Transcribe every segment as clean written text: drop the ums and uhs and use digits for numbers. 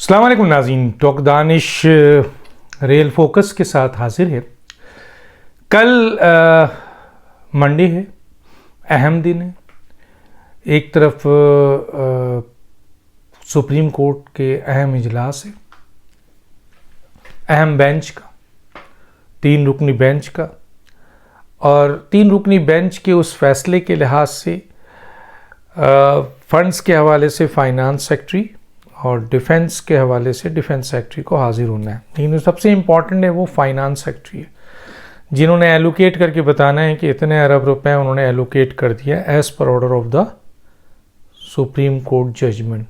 अस्सलाम वालेकुम नाज़रीन, टॉक दानिश रियल फोकस के साथ हाजिर है। कल मंडे है, अहम दिन है। एक तरफ सुप्रीम कोर्ट के अहम इजलास है, अहम बेंच का, 3 रुकनी बेंच का, और 3 रुकनी बेंच के उस फैसले के लिहाज से फंड्स के हवाले से फाइनेंस सेक्रेटरी और डिफेंस के हवाले से डिफेंस सेक्रेटरी को हाजिर होना है। लेकिन सबसे इम्पॉर्टेंट है वो फाइनेंस सेक्रेटरी है, जिन्होंने एलोकेट करके बताना है कि इतने अरब रुपए उन्होंने एलोकेट कर दिया as per order of the Supreme Court judgment.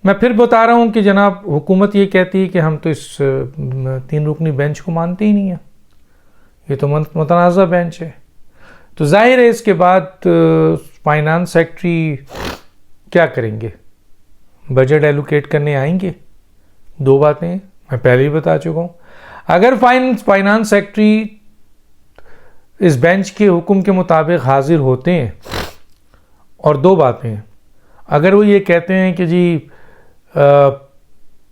मैं फिर बता रहा हूँ कि जनाब हुकूमत ये कहती है कि हम तो इस 3 रुकनी बेंच को मानते ही नहीं है, ये तो मुतनाज़ा बेंच है। तो जाहिर है इसके बाद फाइनेंस सेक्रेटरी क्या करेंगे, बजट एलोकेट करने आएंगे। 2 बातें मैं पहले ही बता चुका हूँ। अगर फाइनेंस सेक्रेटरी इस बेंच के हुक्म के मुताबिक हाजिर होते हैं, और 2 बातें, अगर वो ये कहते हैं कि जी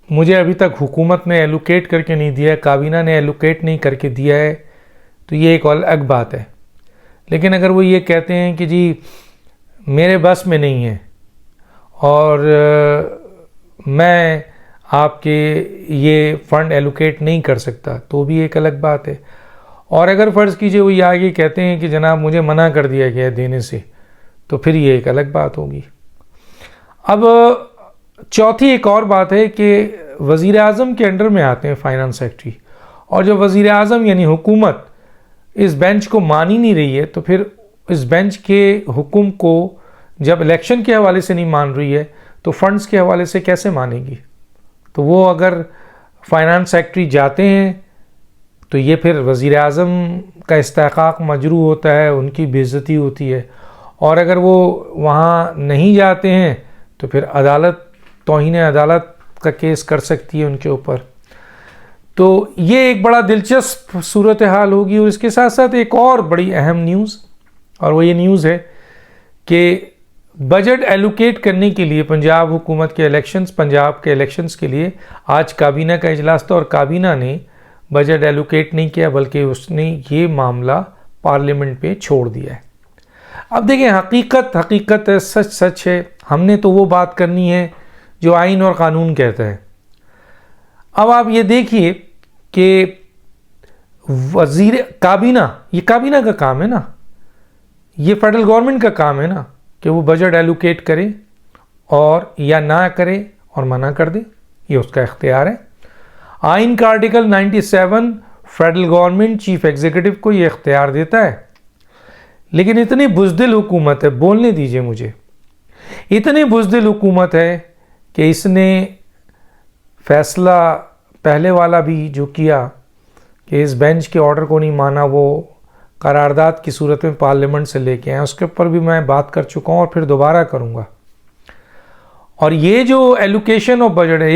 मुझे अभी तक हुकूमत ने एलोकेट करके नहीं दिया है, काबीना ने एलोकेट नहीं करके दिया है, तो ये एक अलग बात है। लेकिन अगर वो ये कहते हैं कि जी मेरे बस में नहीं है और मैं आपके ये फ़ंड एलोकेट नहीं कर सकता, तो भी एक अलग बात है। और अगर फ़र्ज़ कीजिए वो ये आगे कहते हैं कि जनाब मुझे मना कर दिया गया है देने से, तो फिर ये एक अलग बात होगी। अब चौथी एक और बात है कि वज़ीर आज़म के अंडर में आते हैं फाइनेंस सेक्रेटरी, और जब वज़ीर आज़म यानी हुकूमत इस बेंच को मान ही नहीं रही है, तो फिर इस बेंच के हुक्म को जब इलेक्शन के हवाले से नहीं मान रही है, तो फंड्स के हवाले से कैसे मानेगी। तो वो अगर फाइनेंस सेक्रेटरी जाते हैं तो ये फिर वज़ीर आज़म का इस्तेहक़ाक़ मजरू होता है, उनकी बेइज्जती होती है। और अगर वो वहाँ नहीं जाते हैं तो फिर अदालत तौहीन अदालत का केस कर सकती है उनके ऊपर। तो ये एक बड़ा दिलचस्प सूरत हाल होगी। और इसके साथ साथ एक और बड़ी अहम न्यूज़, और वो ये न्यूज़ है कि बजट एलोकेट करने के लिए पंजाब हुकूमत के इलेक्शंस, पंजाब के इलेक्शंस के लिए आज काबीना का इजलास था, और काबीना ने बजट एलोकेट नहीं किया, बल्कि उसने ये मामला पार्लियामेंट पे छोड़ दिया है। अब देखें, हकीकत है, सच है। हमने तो वो बात करनी है जो आइन और कानून कहता है। अब आप ये देखिए कि वजीर काबीना, ये काबीना का काम है ना, ये फेडरल गवर्नमेंट का काम है ना कि वो बजट एलोकेट करे और या ना करे और मना कर दे, ये उसका इख्तियार है। आइन का article 97 federal government chief executive को ये इख्तियार देता है। लेकिन इतनी बुज़दिल हुकूमत है, बोलने दीजिए मुझे, इतनी बुज़दिल हुकूमत है कि इसने फैसला पहले वाला भी जो किया कि इस बेंच के ऑर्डर को नहीं माना, वो करारदाद की सूरत में पार्लियामेंट से लेके आए, उसके ऊपर भी मैं बात कर चुका हूँ और फिर दोबारा करूँगा। और ये जो एलोकेशन ऑफ बजट है,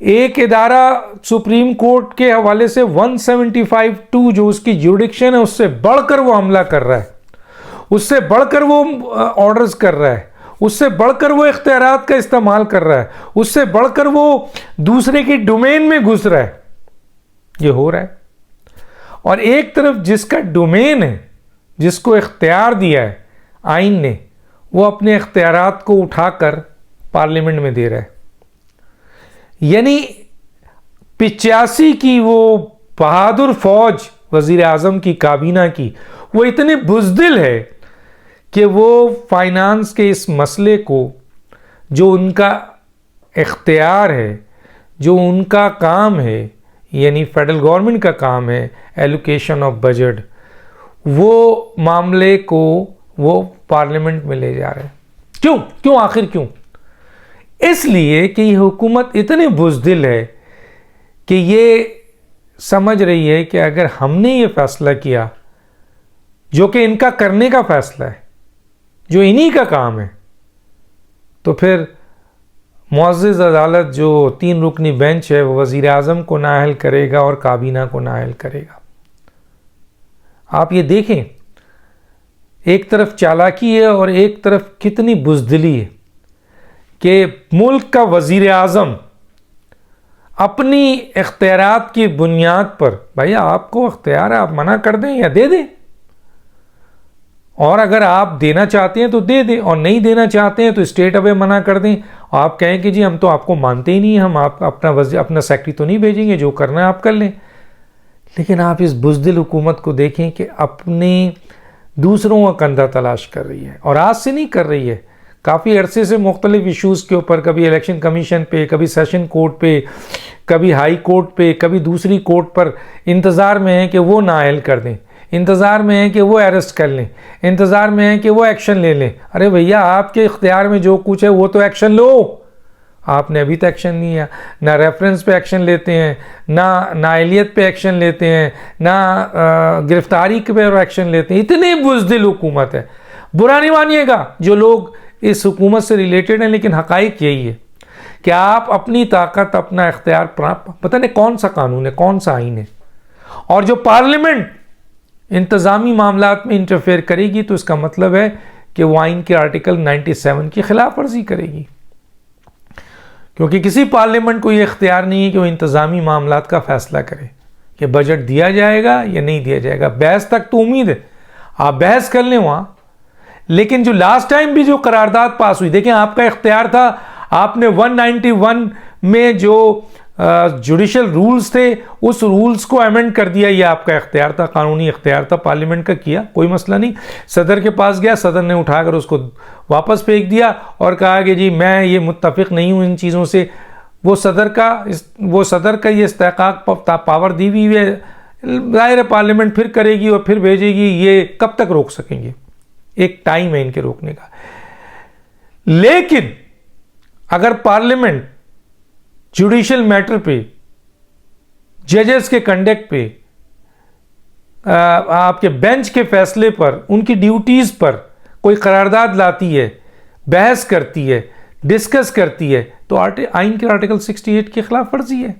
एक इदारा सुप्रीम कोर्ट के हवाले से 175(2) जो उसकी जुडिक्शन है, उससे बढ़कर वो हमला कर रहा है, उससे बढ़कर वो ऑर्डर्स कर रहा है, उससे बढ़कर वो इख्तियारात का इस्तेमाल कर रहा है, उससे बढ़कर वो दूसरे के डोमेन में घुस रहा है। ये हो रहा है। और एक तरफ जिसका डोमेन है, जिसको इख्तियार दिया है आइन ने, वो अपने इख्तियारात को उठाकर पार्लियामेंट में दे रहा है। यानी 85 की वो बहादुर फौज वजीर आज़म की, काबीना की, वो इतने बुज़दिल है कि वो फाइनेंस के इस मसले को, जो उनका इख्तियार है, जो उनका काम है, यानी फेडरल गवर्नमेंट का काम है एलोकेशन ऑफ बजट, वो मामले को वो पार्लियामेंट में ले जा रहे हैं। क्यों आखिर क्यों? इसलिए कि ये हुकूमत इतनी बुज़दिल है कि ये समझ रही है कि अगर हमने ये फैसला किया, जो कि इनका करने का फैसला है, जो इन्हीं का काम है, तो फिर मुअज़्ज़ज़ अदालत जो 3 रुकनी बेंच है, वो वज़ीर आज़म को नाअहल करेगा और काबीना को नाअहल करेगा। आप ये देखें, एक तरफ चालाकी है और एक तरफ कितनी बुज़दिली है कि मुल्क का वज़ीर आज़म अपनी इख्तियारात की बुनियाद पर, भाई आपको इख्तियार है, आप मना कर दें या दे दें, और अगर आप देना चाहते हैं तो दे दें, और नहीं देना चाहते हैं तो स्ट्रेट अवे मना कर दें। आप कहें कि जी हम तो आपको मानते ही नहीं, हम आप अपना सेक्रेटरी तो नहीं भेजेंगे, जो करना है आप कर लें। लेकिन आप इस बुज़दिल हुकूमत को देखें कि अपने दूसरों का कंधा तलाश कर रही है, और आज से नहीं कर रही है, काफ़ी अरसे से मुख्तलिफ इशूज़ के ऊपर, कभी इलेक्शन कमीशन पे, कभी सेशन कोर्ट पे, कभी हाई कोर्ट पे, कभी दूसरी कोर्ट पर इंतज़ार में है कि वो नाअहल कर दें, इंतज़ार में है कि वो अरेस्ट कर लें, इंतज़ार में है कि वो एक्शन ले लें। अरे भैया, आपके इख्तियार में जो कुछ है वो तो एक्शन लो। आपने अभी तक एक्शन नहीं लिया, ना रेफरेंस पे एक्शन लेते हैं, ना नाअहलियत पे एक्शन लेते हैं, ना गिरफ्तारी पे एक्शन लेते हैं। इतनी बुज़दिल हुकूमत है। बुरा नहीं मानिएगा जो लोग इस हुकूमत से रिलेटेड हैं, लेकिन हक़ाइक़ यही है कि आप अपनी ताकत, अपना इख्तियार, पता नहीं कौन सा कानून है, कौन सा आइन है, और जो पार्लियामेंट इंतज़ामी मामलात में इंटरफेयर करेगी तो इसका मतलब है कि वो आइन के आर्टिकल 97 की खिलाफ वर्जी करेगी, क्योंकि किसी पार्लियामेंट को ये इख्तियार नहीं है कि वो इंतज़ामी मामलात का फ़ैसला करे कि बजट दिया जाएगा या नहीं दिया जाएगा। बहस तक तो उम्मीद है, आप बहस कर लें वहाँ, लेकिन जो लास्ट टाइम भी जो करारदाद पास हुई, देखें आपका इख्तियार था, आपने 191 में जो जुडिशल रूल्स थे उस रूल्स को अमेंड कर दिया, ये आपका इख्तियार था, कानूनी इख्तियार था पार्लियामेंट का, किया, कोई मसला नहीं। सदर के पास गया, सदर ने उठाकर उसको वापस फेंक दिया और कहा कि जी मैं ये मुत्तफिक नहीं हूँ इन चीज़ों से। वो सदर का ये इस्तेहकाक पावर दी हुई है, ज़ाहिर पार्लियामेंट फिर करेगी और फिर भेजेगी, ये कब तक रोक सकेंगे? एक टाइम है इनके रोकने का। लेकिन अगर पार्लियामेंट जुडिशल मैटर पे, जजेस के कंडक्ट पे, आपके बेंच के फैसले पर, उनकी ड्यूटीज पर कोई करारदाद लाती है, बहस करती है, डिस्कस करती है, तो आइन के आर्टिकल 68 की खिलाफ वर्जी है।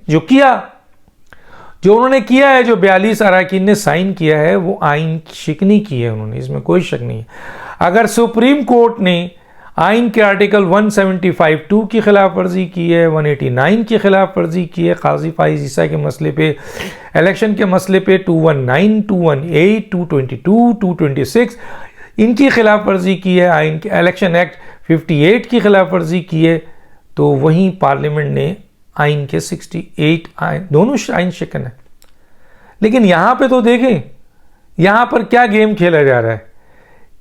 जो उन्होंने किया है, जो 42 अरकान ने साइन किया है, वो आइन शिकनी की है उन्होंने, इसमें कोई शक नहीं है। अगर सुप्रीम कोर्ट ने आइन के आर्टिकल 175(2) की खिलाफ वर्जी की है, 189 की खिलाफ वर्जी की है, काजी फाइज ईसा के मसले पे, इलेक्शन के मसले पे 219, 218, 222, 226 इनकी खिलाफ वर्जी की है, आइन के इलेक्शन एक्ट 58 की खिलाफ वर्जी की है, तो वहीं पार्लियामेंट ने आइन के 68 आइन, दोनों आइन शिकन है। लेकिन यहाँ पे तो देखें, यहाँ पर क्या गेम खेला जा रहा है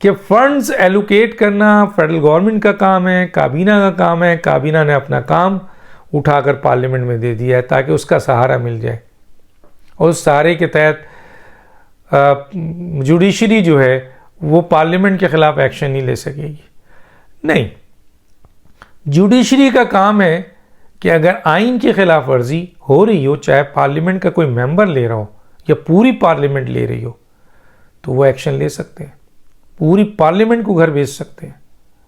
कि फंड्स एलोकेट करना फेडरल गवर्नमेंट का काम है, काबीना का काम है। काबीना ने अपना काम उठाकर पार्लियामेंट में दे दिया है ताकि उसका सहारा मिल जाए, और उस सहारे के तहत जुडिशरी जो है वो पार्लियामेंट के खिलाफ एक्शन नहीं ले सकेगी। नहीं, जुडिशरी का काम है कि अगर आइन की खिलाफ वर्जी हो रही हो, चाहे पार्लियामेंट का कोई मेंबर ले रहा हो या पूरी पार्लियामेंट ले रही हो, तो वो एक्शन ले सकते हैं, पूरी पार्लियामेंट को घर भेज सकते हैं,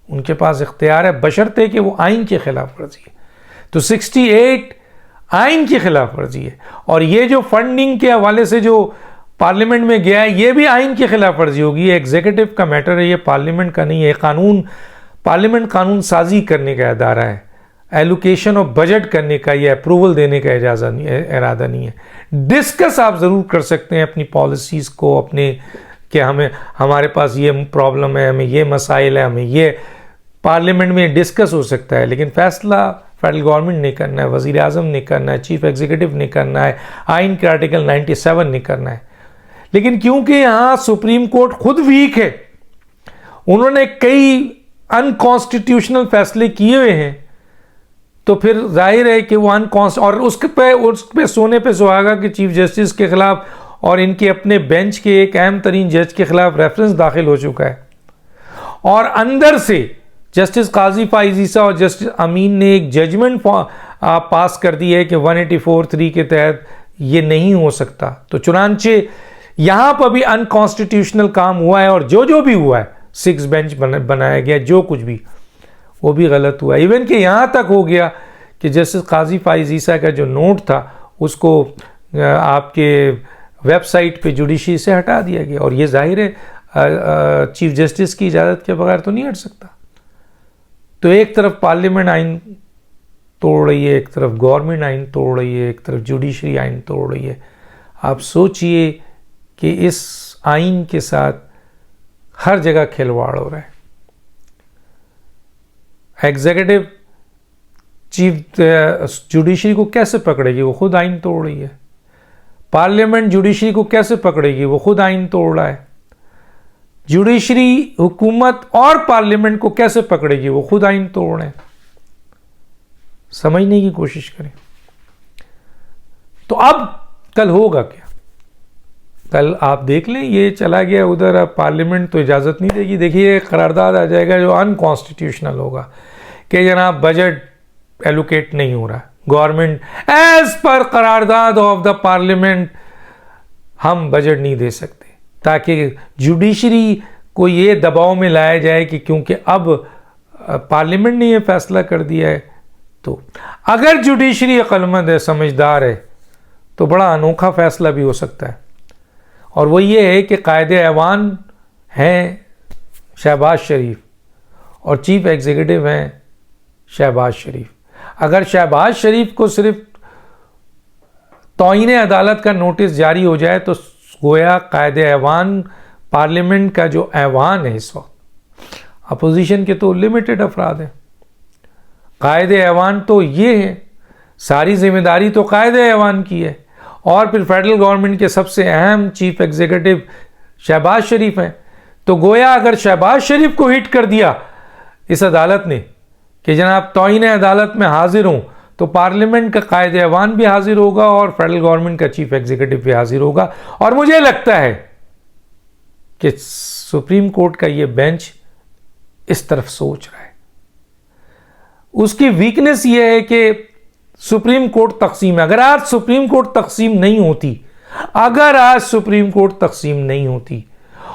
उनके पास इख्तियार है, बशर्ते कि वो आइन के खिलाफ वर्जी है। तो 68 आइन की खिलाफ वर्जी है, और ये जो फंडिंग के हवाले से जो पार्लियामेंट में गया है, ये भी आइन की खिलाफ वर्जी होगी। ये एग्जीक्यूटिव का मैटर है, ये पार्लियामेंट का नहीं है। पार्लियामेंट कानून साजी करने का अदारा है, एलोकेशन ऑफ बजट करने का या अप्रूवल देने का इरादा नहीं है। डिस्कस आप ज़रूर कर सकते हैं अपनी पॉलिसीज़ को, अपने कि हमारे पास ये प्रॉब्लम है, हमें ये मसाइल है, हमें ये पार्लियामेंट में डिस्कस हो सकता है, लेकिन फैसला फेडरल गवर्नमेंट ने करना है, वज़ीर आज़म ने करना है, चीफ एग्जीक्यूटिव ने करना है, आइन के आर्टिकल 97 ने करना है। लेकिन क्योंकि यहाँ सुप्रीम कोर्ट खुद वीक है, उन्होंने कई अनकॉन्स्टिट्यूशनल फैसले किए हुए हैं, तो फिर जाहिर है कि वो और उस पे सोने पे सुहागा कि चीफ जस्टिस के खिलाफ और इनके अपने बेंच के एक अहम तरीन जज के खिलाफ रेफरेंस दाखिल हो चुका है, और अंदर से जस्टिस काजी फाइज ईसा और जस्टिस अमीन ने एक जजमेंट पास कर दी है कि 184(3) के तहत ये नहीं हो सकता। तो चुनांचे यहाँ पर भी अनकॉन्स्टिट्यूशनल काम हुआ है, और जो भी हुआ है, 6 बेंच बनाया गया, जो कुछ भी, वो भी गलत हुआ। इवन कि यहाँ तक हो गया कि जस्टिस काजी फाइज ईसा का जो नोट था उसको आपके वेबसाइट पे जुडिशरी से हटा दिया गया, और ये जाहिर है चीफ जस्टिस की इजाज़त के बगैर तो नहीं हट सकता। तो एक तरफ पार्लियामेंट आइन तोड़ रही है, एक तरफ गवर्नमेंट आइन तोड़ रही है, एक तरफ जुडिशरी आइन तोड़ रही है। आप सोचिए कि इस आइन के साथ हर जगह खिलवाड़ हो रहा है। एग्जीक्यूटिव चीफ जुडिशरी को कैसे पकड़ेगी, वो खुद आइन तोड़ रही है। पार्लियामेंट जुडिशरी को कैसे पकड़ेगी, वो खुद आइन तोड़ रहा है। जुडिशरी हुकूमत और पार्लियामेंट को कैसे पकड़ेगी, वो खुद आइन तोड़ रहे हैं। समझने की कोशिश करें। तो अब कल होगा क्या? कल आप देख लें, ये चला गया उधर, अब पार्लियामेंट तो इजाज़त नहीं देगी। देखिए करारदाद आ जाएगा जो अनकॉन्स्टिट्यूशनल होगा कि जनाब बजट एलोकेट नहीं हो रहा, गवर्नमेंट एज पर करारदाद ऑफ द पार्लियामेंट हम बजट नहीं दे सकते, ताकि जुडिशरी को ये दबाव में लाया जाए कि क्योंकि अब पार्लियामेंट ने ये फैसला कर दिया है। तो अगर जुडिशरी अक्लमंद है, समझदार है, तो बड़ा अनोखा फैसला भी हो सकता है। और वो ये है कि कायदे ऐवान हैं शहबाज शरीफ और चीफ एग्जीक्यूटिव हैं शहबाज शरीफ। अगर शहबाज शरीफ को सिर्फ तौहीन अदालत का नोटिस जारी हो जाए तो गोया कायदे ऐवान पार्लियामेंट का जो ऐवान है इस वक्त, अपोजिशन के तो लिमिटेड अफराद हैं। कायदे ऐवान तो ये है, सारी जिम्मेदारी तो कायदे ऐवान की है, और फिर फेडरल गवर्नमेंट के सबसे अहम चीफ एग्जीक्यूटिव शहबाज शरीफ हैं। तो गोया अगर शहबाज शरीफ को हिट कर दिया इस अदालत ने कि जनाब तौहीन अदालत में हाजिर हूं, तो पार्लियामेंट का कायदे ऐवान भी हाजिर होगा और फेडरल गवर्नमेंट का चीफ एग्जीक्यूटिव भी हाजिर होगा। और मुझे लगता है कि सुप्रीम कोर्ट का ये बेंच इस तरफ सोच रहा है। उसकी वीकनेस ये है कि सुप्रीम कोर्ट तकसीम है। अगर आज सुप्रीम कोर्ट तकसीम नहीं होती, अगर आज सुप्रीम कोर्ट तकसीम नहीं होती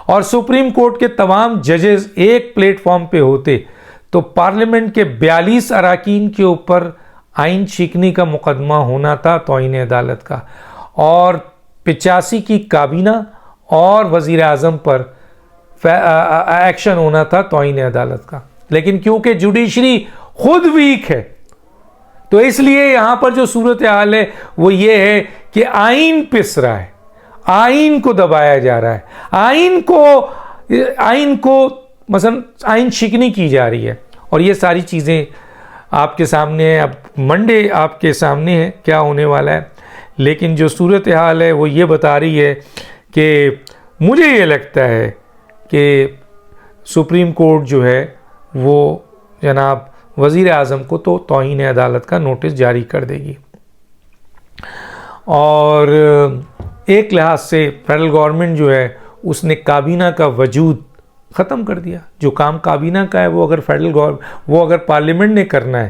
और सुप्रीम कोर्ट के तमाम जजेस एक प्लेटफॉर्म पे होते, तो पार्लियामेंट के 42 अराकीन के ऊपर आइन छीकने का मुकदमा होना था तौहीन अदालत का, और 85 की काबीना और वजीर आजम पर एक्शन होना था तौहीन अदालत का। लेकिन क्योंकि जुडिशरी खुद वीक है, तो इसलिए यहां पर जो सूरत हाल है वो ये है कि आइन पिस रहा है, आइन को दबाया जा रहा है, आइन को मसलन आइन शिकनी की जा रही है। और ये सारी चीज़ें आपके सामने है। अब मंडे आपके सामने है क्या होने वाला है, लेकिन जो सूरत हाल है वो ये बता रही है कि मुझे ये लगता है कि सुप्रीम कोर्ट जो है वो जनाब वज़ीर आज़म को तो तौहीन अदालत का नोटिस जारी कर देगी। और एक लिहाज से फेडरल गवर्नमेंट जो है उसने काबीना का वजूद ख़त्म कर दिया। जो काम काबीना का है वो अगर पार्लियामेंट ने करना है,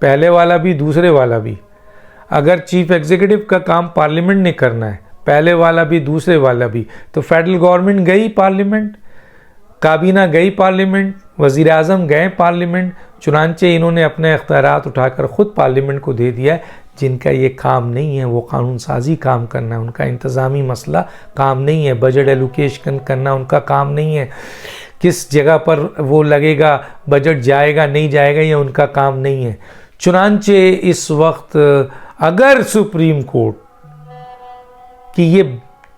पहले वाला भी दूसरे वाला भी, अगर चीफ एग्जीक्यूटिव का काम पार्लियामेंट ने करना है, पहले वाला भी दूसरे वाला भी, तो फेडरल गवर्नमेंट गई पार्लियामेंट, काबीना गई पार्लियामेंट, वज़ीर आज़म गए पार्लियामेंट। चुनांचे इन्होंने अपने इख्तियारात उठाकर ख़ुद पार्लियामेंट को दे दिया है। जिनका ये काम नहीं है वो कानून साजी काम करना है, उनका इंतज़ामी मसला काम नहीं है, बजट एलोकेशन करना उनका काम नहीं है, किस जगह पर वो लगेगा, बजट जाएगा नहीं जाएगा, ये उनका काम नहीं है। चुनांचे इस वक्त अगर सुप्रीम कोर्ट की ये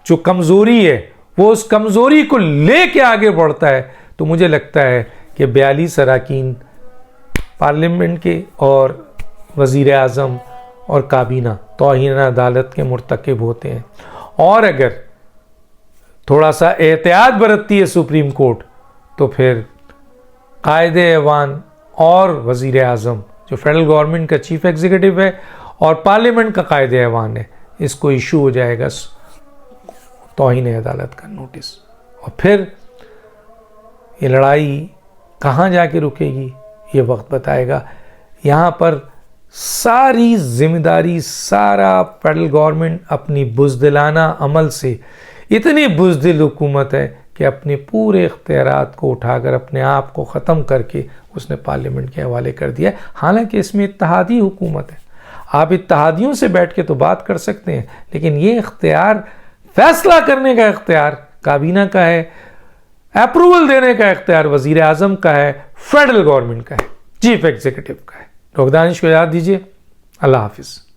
जो कमज़ोरी है वो उस कमज़ोरी को लेके आगे बढ़ता है, तो मुझे लगता है कि 42 अराकीन पार्लियामेंट के और वज़ीर आज़म और काबीना तौहीन अदालत के मुर्तकिब होते हैं। और अगर थोड़ा सा एहतियात बरतती है सुप्रीम कोर्ट, तो फिर कायदे ऐवान और वज़ीर आज़म जो फेडरल गवर्नमेंट का चीफ एग्जीक्यूटिव है और पार्लियामेंट का कायदे ऐवान है, इसको इशू हो जाएगा तौहीन अदालत का नोटिस। और फिर ये लड़ाई कहाँ जाके रुकेगी ये वक्त बताएगा। यहाँ पर सारी जिम्मेदारी, सारा फेडरल गवर्नमेंट अपनी बुज़दिलाना अमल से, इतनी बुज़दिल हुकूमत है कि अपने पूरे इख्तियारात को उठाकर अपने आप को ख़त्म करके उसने पार्लियामेंट के हवाले कर दिया है। हालांकि इसमें इत्तेहादी हुकूमत है, आप इत्तेहादियों से बैठ के तो बात कर सकते हैं, लेकिन ये इख्तियार, फैसला करने का इख्तियार काबीना का है, अप्रूवल देने का इख्तियार वज़ीर आज़म का है, फेडरल गवर्नमेंट का है। चीफ एग्जीक्यूटिव का है। डॉक्टर दानिश को याद दीजिए। अल्लाह हाफिज़।